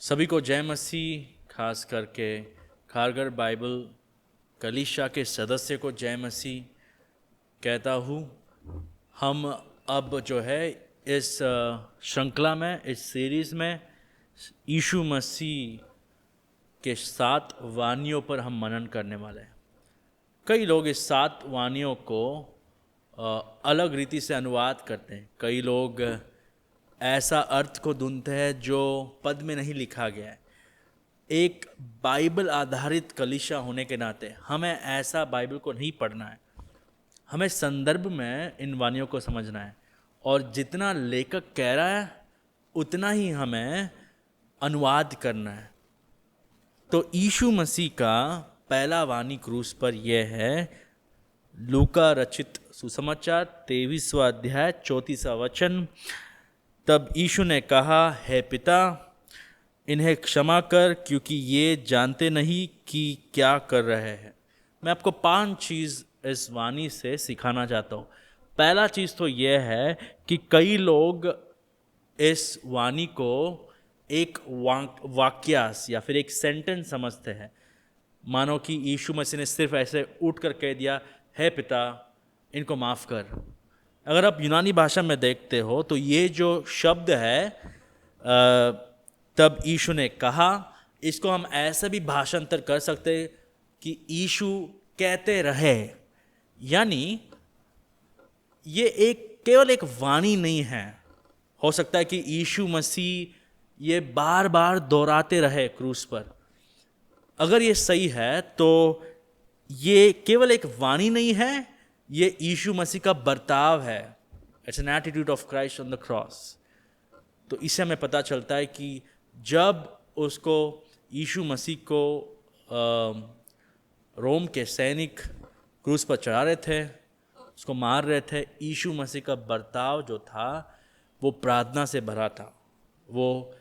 सभी को जय मसीह। खास करके खारघर बाइबल कलीसिया के सदस्य को जय मसीह कहता हूँ। हम अब जो है इस श्रृंखला में, इस सीरीज़ में यीशु मसीह के 7 वानियों पर हम मनन करने वाले हैं। कई लोग इस 7 वानियों को अलग रीति से अनुवाद करते हैं। कई लोग ऐसा अर्थ को ढूंढते हैं जो पद में नहीं लिखा गया है। एक बाइबल आधारित कलीसिया होने के नाते हमें ऐसा बाइबल को नहीं पढ़ना है। हमें संदर्भ में इन वानियों को समझना है और जितना लेखक कह रहा है उतना ही हमें अनुवाद करना है। तो यीशु मसीह का पहला वाणी क्रूस पर यह है, लूका रचित सुसमाचार 23वां अध्याय 34वां वचन। तब यीशु ने कहा, हे पिता, इन्हें क्षमा कर, क्योंकि ये जानते नहीं कि क्या कर रहे हैं। मैं आपको 5 चीज़ इस वाणी से सिखाना चाहता हूँ। पहला चीज़ तो यह है कि कई लोग इस वाणी को एक वाक्यास या फिर एक सेंटेंस समझते हैं। मानो कि यीशु मसीह ने सिर्फ ऐसे उठ कर कह दिया, हे पिता, इनको माफ़ कर। अगर आप यूनानी भाषा में देखते हो तो ये जो शब्द है तब यीशु ने कहा, इसको हम ऐसा भी भाषांतर कर सकते कि यीशु कहते रहे। यानी ये केवल एक वाणी नहीं है। हो सकता है कि यीशु मसीह ये बार बार दोहराते रहे क्रूस पर। अगर ये सही है तो ये केवल एक वाणी नहीं है, ये यीशु मसीह का बर्ताव है। It's an attitude of Christ on the cross. तो इससे हमें पता चलता है कि जब उसको यीशु मसीह को रोम के सैनिक क्रूस पर चढ़ा रहे थे, उसको मार रहे थे, यीशु मसीह का बर्ताव जो था वो प्रार्थना से भरा था। वो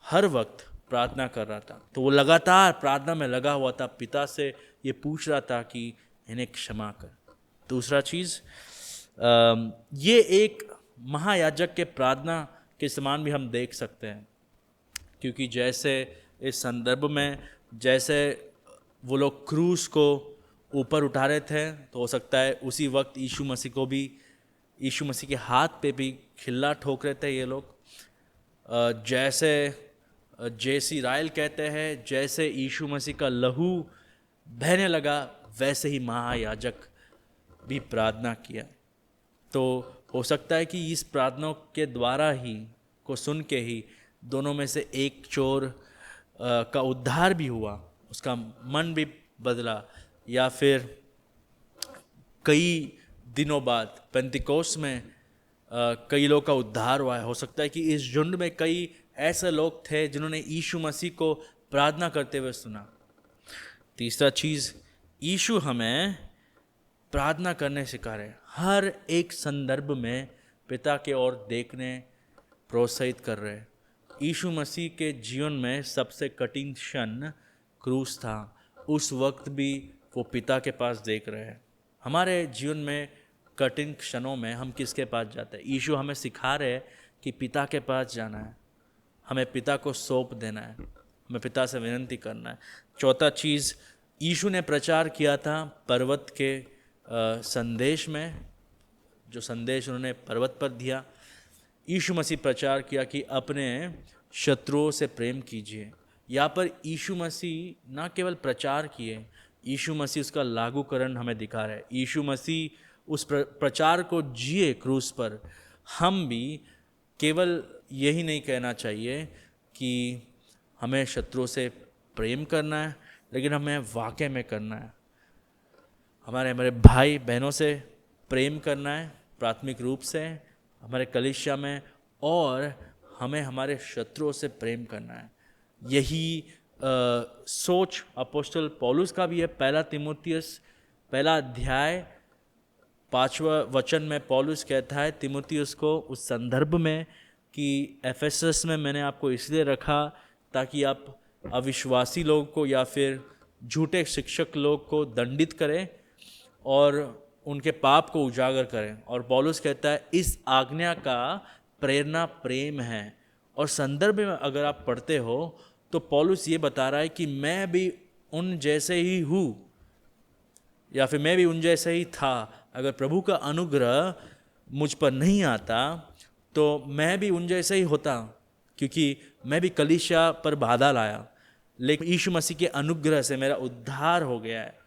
हर वक्त प्रार्थना कर रहा था। तो वो लगातार प्रार्थना में लगा हुआ था, पिता से ये पूछ रहा था कि इन्हें क्षमा कर। दूसरा चीज़, ये एक महायाजक के प्रार्थना के समान भी हम देख सकते हैं, क्योंकि जैसे इस संदर्भ में जैसे वो लोग क्रूस को ऊपर उठा रहे थे, तो हो सकता है उसी वक्त यीशु मसीह के हाथ पे भी खिल्ला ठोक रहे थे ये लोग। जैसे जेसी रायल कहते हैं, जैसे यीशु मसीह का लहू बहने लगा वैसे ही महायाजक भी प्रार्थना किया। तो हो सकता है कि इस प्रार्थना के द्वारा ही को सुन के ही दोनों में से एक चोर का उद्धार भी हुआ, उसका मन भी बदला, या फिर कई दिनों बाद पेंतिकोस्त में कई लोग का उद्धार हुआ है। हो सकता है कि इस झुंड में कई ऐसे लोग थे जिन्होंने यीशु मसीह को प्रार्थना करते हुए सुना। तीसरा चीज़, यीशु हमें प्रार्थना करने सिखा रहे हैं। हर एक संदर्भ में पिता के ओर देखने प्रोत्साहित कर रहे हैं। यीशु मसीह के जीवन में सबसे कठिन क्षण क्रूस था। उस वक्त भी वो पिता के पास देख रहे हैं। हमारे जीवन में कठिन क्षणों में हम किसके पास जाते हैं? यीशु हमें सिखा रहे हैं कि पिता के पास जाना है, हमें पिता को सौंप देना है, हमें पिता से विनती करना है। चौथा चीज़, यीशु ने प्रचार किया था पर्वत के संदेश में, जो संदेश उन्होंने पर्वत पर दिया। यीशु मसीह प्रचार किया कि अपने शत्रुओं से प्रेम कीजिए। यहाँ पर यीशु मसीह ना केवल प्रचार किए, यीशु मसीह उसका लागूकरण हमें दिखा रहे हैं। यीशु मसीह उस प्रचार को जिए क्रूस पर। हम भी केवल यही नहीं कहना चाहिए कि हमें शत्रुओं से प्रेम करना है, लेकिन हमें वाकई में करना है। हमारे भाई बहनों से प्रेम करना है प्राथमिक रूप से हमारे कलीसिया में, और हमें हमारे शत्रुओं से प्रेम करना है। यही सोच अपोस्तल पौलुस का भी है। पहला तीमुथियुस पहला अध्याय 5वां वचन में पौलुस कहता है तीमुथियुस को उस संदर्भ में कि एफेसस में मैंने आपको इसलिए रखा ताकि आप अविश्वासी लोग को या फिर झूठे शिक्षक लोग को दंडित करें और उनके पाप को उजागर करें। और पौलुस कहता है इस आज्ञा का प्रेरणा प्रेम है। और संदर्भ में अगर आप पढ़ते हो तो पौलुस ये बता रहा है कि मैं भी उन जैसे ही हूँ, या फिर मैं भी उन जैसे ही था। अगर प्रभु का अनुग्रह मुझ पर नहीं आता तो मैं भी उन जैसे ही होता, क्योंकि मैं भी कलीसिया पर बाधा लाया, लेकिन यीशु मसीह के अनुग्रह से मेरा उद्धार हो गया है।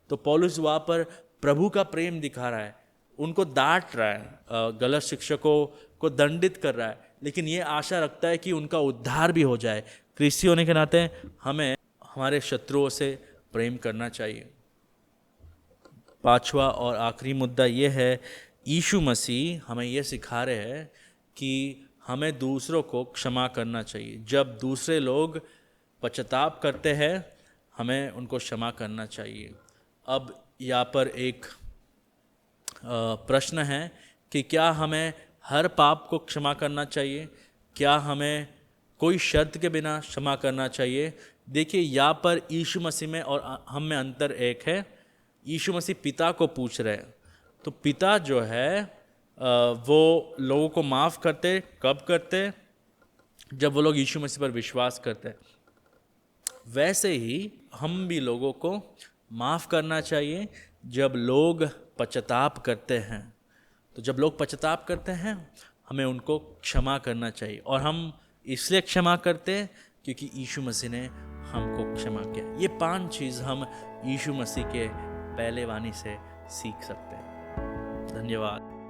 तो पौलुस वहाँ पर प्रभु का प्रेम दिखा रहा है, उनको डांट रहा है, गलत शिक्षकों को दंडित कर रहा है, लेकिन ये आशा रखता है कि उनका उद्धार भी हो जाए। ख्रिस्ती होने के नाते हमें हमारे शत्रुओं से प्रेम करना चाहिए। पांचवा और आखिरी मुद्दा ये है, यीशु मसीह हमें ये सिखा रहे हैं कि हमें दूसरों को क्षमा करना चाहिए। जब दूसरे लोग पश्चाताप करते हैं हमें उनको क्षमा करना चाहिए। अब यहाँ पर एक प्रश्न है कि क्या हमें हर पाप को क्षमा करना चाहिए? क्या हमें कोई शर्त के बिना क्षमा करना चाहिए? देखिए, यहाँ पर यीशु मसीह में और हम में अंतर एक है। यीशु मसीह पिता को पूछ रहे हैं, तो पिता जो है वो लोगों को माफ़ करते कब करते? जब वो लोग यीशु मसीह पर विश्वास करते। वैसे ही हम भी लोगों को माफ़ करना चाहिए जब लोग पश्चाताप करते हैं। तो जब लोग पश्चाताप करते हैं हमें उनको क्षमा करना चाहिए, और हम इसलिए क्षमा करते हैं क्योंकि यीशु मसीह ने हमको क्षमा किया। ये 5 चीज़ हम यीशु मसीह के पहले वाणी से सीख सकते हैं। धन्यवाद।